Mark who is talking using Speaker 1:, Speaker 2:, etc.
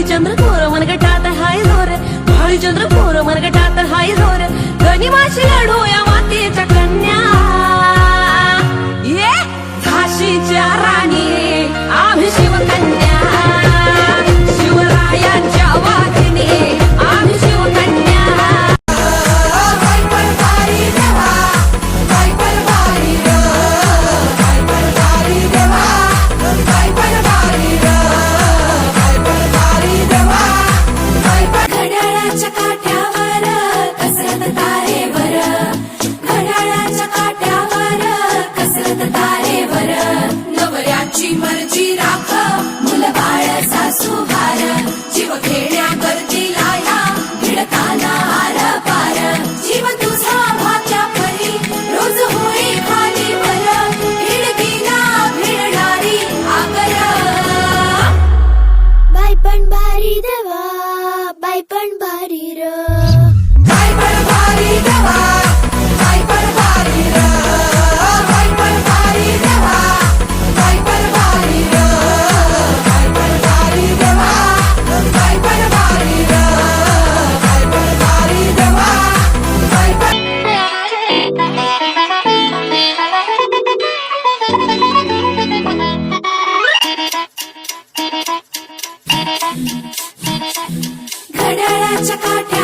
Speaker 1: चंद्रपूर मनगटात हाय जोर, भाळी चंद्रपूर मनगटात हाय जोर, गनिमाशी लढू या मातीच्या कन्या, ये झाशीच्या राणी आम्ही शिवकन्या, शिवरायांच्या वाघिणी आम्ही शिवकन्या.
Speaker 2: मर्जी राख मुलबाळ सासूहार, जीव खेळण्या करतीला या भिडताना हार पार, जीव तुझा भाग्या परी रोज होई खाली वर, हिडकीला भिडणारी आकर.
Speaker 3: बाई पण भारी देवा, बाई पण भारी र,
Speaker 2: बाई पण भारी देवा, बाई पण भारी र, बाई पण भारी देवा, बाई पण भारी र, बाई पण भारी देवा, बाई पण भारी र, बाई पण भारी देवा, बाई पण. घड्याळाच्या काठी